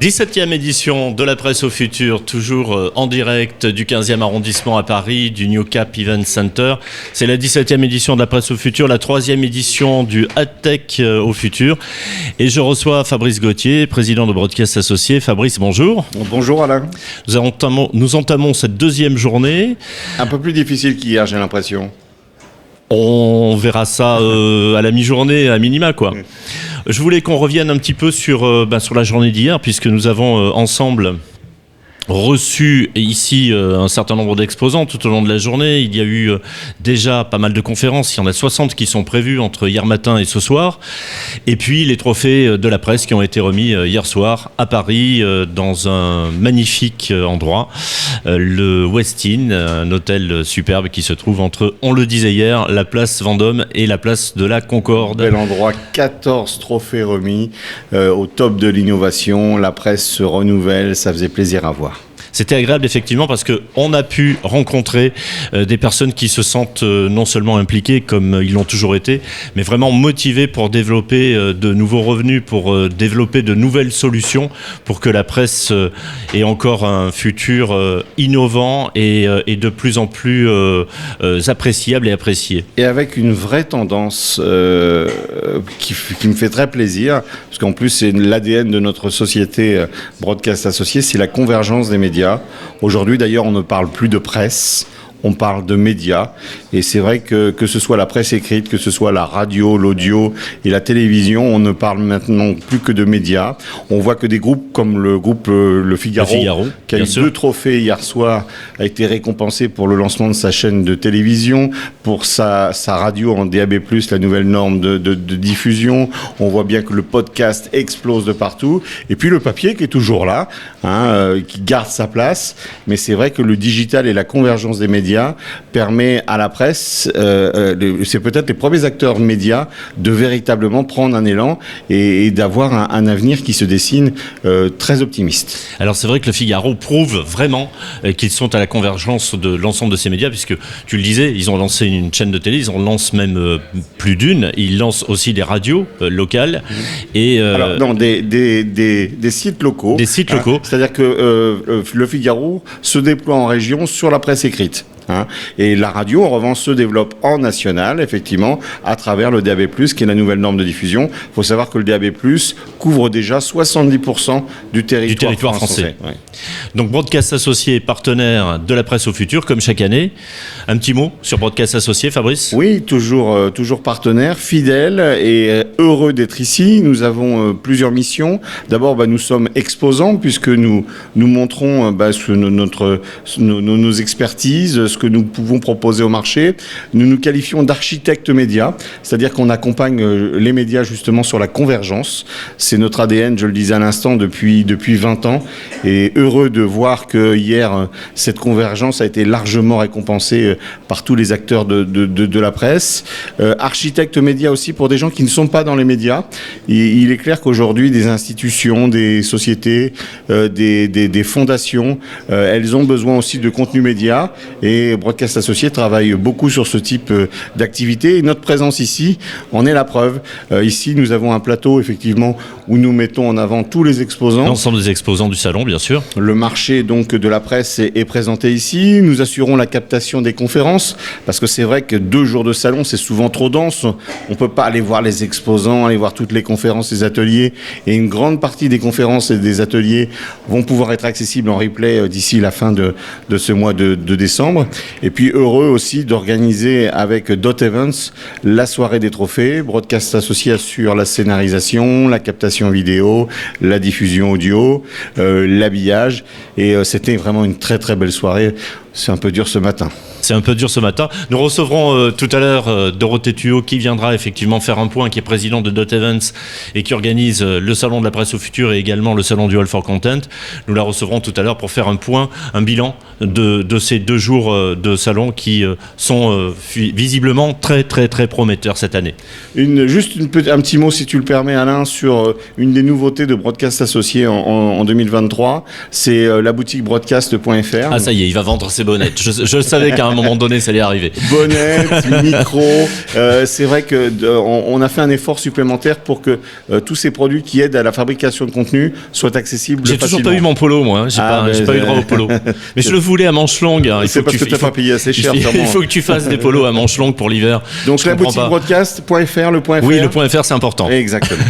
17e édition de la presse au futur, toujours en direct du 15e arrondissement à Paris, du New Cap Event Center. C'est la 17e édition de la presse au futur, la 3e édition du AdTech au futur. Et je reçois Fabrice Gauthier, président de Broadcast Associés. Fabrice, bonjour. Bonjour Alain. Nous entamons cette deuxième journée. Un peu plus difficile qu'hier, j'ai l'impression. On verra ça à la mi-journée, à minima, quoi. Je voulais qu'on revienne un petit peu sur la journée d'hier, puisque nous avons ensemble reçu ici un certain nombre d'exposants tout au long de la journée. Il y a eu déjà pas mal de conférences. Il y en a 60 qui sont prévues entre hier matin et ce soir. Et puis les trophées de la presse qui ont été remis hier soir à Paris dans un magnifique endroit, le Westin, un hôtel superbe qui se trouve entre, on le disait hier, la place Vendôme et la place de la Concorde. Bel endroit, 14 trophées remis au top de l'innovation. La presse se renouvelle, ça faisait plaisir à voir. C'était agréable effectivement parce qu'on a pu rencontrer des personnes qui se sentent non seulement impliquées comme ils l'ont toujours été, mais vraiment motivées pour développer de nouveaux revenus, pour développer de nouvelles solutions pour que la presse ait encore un futur innovant et de plus en plus appréciable et apprécié. Et avec une vraie tendance qui me fait très plaisir, parce qu'en plus c'est l'ADN de notre société Broadcast Associés, c'est la convergence des médias. Aujourd'hui, d'ailleurs, on ne parle plus de presse, on parle de médias. Et c'est vrai que ce soit la presse écrite, que ce soit la radio, l'audio et la télévision, on ne parle maintenant plus que de médias. On voit que des groupes comme le groupe Le Figaro qui a eu 2 trophées hier soir, a été récompensé pour le lancement de sa chaîne de télévision, pour sa radio en DAB+, la nouvelle norme de diffusion. On voit bien que le podcast explose de partout. Et puis le papier qui est toujours là, qui garde sa place. Mais c'est vrai que le digital et la convergence des médias permet à la presse, c'est peut-être les premiers acteurs médias, de véritablement prendre un élan et d'avoir un avenir qui se dessine très optimiste. Alors c'est vrai que le Figaro prouve vraiment qu'ils sont à la convergence de l'ensemble de ces médias, puisque tu le disais, ils ont lancé une chaîne de télé, ils en lancent même plus d'une, ils lancent aussi des radios locales. Et, alors non, des sites locaux. Des sites locaux. C'est-à-dire que le Figaro se déploie en région sur la presse écrite. Et la radio, en revanche, se développe en national, effectivement, à travers le DAB+, qui est la nouvelle norme de diffusion. Il faut savoir que le DAB+, couvre déjà 70% du territoire français. Ouais. Donc, Broadcast Associés, partenaire de la presse au futur, comme chaque année. Un petit mot sur Broadcast Associés, Fabrice ? Oui, toujours partenaire, fidèle et heureux d'être ici. Nous avons plusieurs missions. D'abord, nous sommes exposants, puisque nous montrons nos expertises, ce que nous pouvons proposer au marché. Nous nous qualifions d'architectes médias, c'est-à-dire qu'on accompagne les médias justement sur la convergence. C'est notre ADN, je le disais à l'instant, depuis 20 ans. Et heureux de voir que hier, cette convergence a été largement récompensée par tous les acteurs de la presse. Architectes médias aussi pour des gens qui ne sont pas dans les médias. Et il est clair qu'aujourd'hui, des institutions, des sociétés, des fondations, elles ont besoin aussi de contenu média. Et Broadcast Associés travaille beaucoup sur ce type d'activité. Et notre présence ici en est la preuve. Ici, nous avons un plateau, effectivement, où nous mettons en avant tous les exposants. L'ensemble des exposants du salon, bien sûr. Le marché donc de la presse est présenté ici. Nous assurons la captation des conférences, parce que c'est vrai que 2 jours de salon, c'est souvent trop dense. On ne peut pas aller voir les exposants, aller voir toutes les conférences, les ateliers. Et une grande partie des conférences et des ateliers vont pouvoir être accessibles en replay d'ici la fin de ce mois de décembre. Et puis heureux aussi d'organiser avec Dot Events la soirée des trophées. Broadcast Associés assure la scénarisation, la captation vidéo, la diffusion audio, l'habillage. Et c'était vraiment une très très belle soirée. C'est un peu dur ce matin. C'est un peu dur ce matin. Nous recevrons tout à l'heure Dorothée Thuot qui viendra effectivement faire un point, qui est président de Dot Events et qui organise le salon de la presse au futur et également le salon du Hall for Content. Nous la recevrons tout à l'heure pour faire un point, un bilan de ces 2 jours de salon qui sont visiblement très très très prometteurs cette année. Juste un petit mot, si tu le permets, Alain, sur une des nouveautés de Broadcast Associés en 2023. C'est la boutique broadcast.fr. Ah ça y est, il va vendre ses bonnettes. Je savais qu'à un un moment donné, ça allait arriver. Bonnette, micro. C'est vrai que on a fait un effort supplémentaire pour que tous ces produits qui aident à la fabrication de contenu soient accessibles J'ai facilement. toujours pas eu mon polo, moi. J'ai pas eu droit au polo. Mais je le voulais à manches longues. Hein. C'est parce que tu n'as pas payé assez cher. Il faut que tu fasses des polos à manches longues pour l'hiver. Donc la boutique broadcast.fr, le .fr. Oui, le .fr, c'est important. Exactement.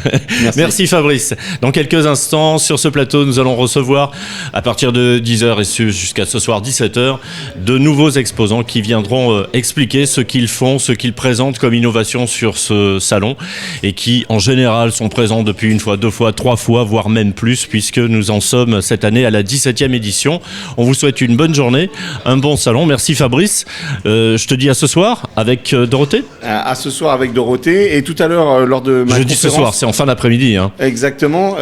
Merci Fabrice. Dans quelques instants, sur ce plateau, nous allons recevoir, à partir de 10h et jusqu'à ce soir 17h, de nouveaux exposants qui viendront expliquer ce qu'ils font, ce qu'ils présentent comme innovation sur ce salon et qui, en général, sont présents depuis une fois, deux fois, trois fois, voire même plus, puisque nous en sommes cette année à la 17e édition. On vous souhaite une bonne journée, un bon salon. Merci Fabrice. Je te dis à ce soir avec Dorothée. À ce soir avec Dorothée et tout à l'heure lors de ma conférence. Je dis ce soir, c'est en fin d'après-midi. Hein. Exactement.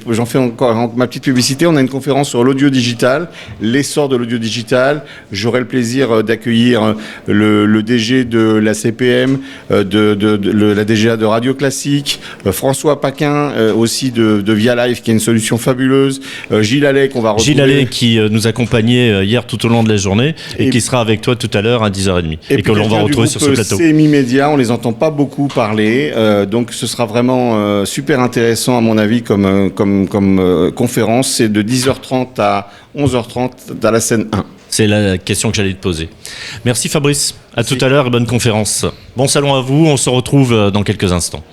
J'en fais encore ma petite publicité. On a une conférence sur l'audio digital, l'essor de l'audio digital. J'aurai le plaisir d'accueillir le DG de la CPM, la DGA de Radio Classique, François Paquin aussi de Via Live qui est une solution fabuleuse, Gilles Allais qu'on va retrouver. Gilles Allais qui nous accompagnait hier tout au long de la journée et qui sera avec toi tout à l'heure à 10h30 et que l'on va retrouver sur ce plateau. CMI Média, on les entend pas beaucoup parler, donc ce sera vraiment super intéressant à mon avis comme conférence. C'est de 10h30 à 11h30 dans la scène 1. C'est la question que j'allais te poser. Merci Fabrice, à tout à l'heure et bonne conférence. Bon salon à vous, on se retrouve dans quelques instants.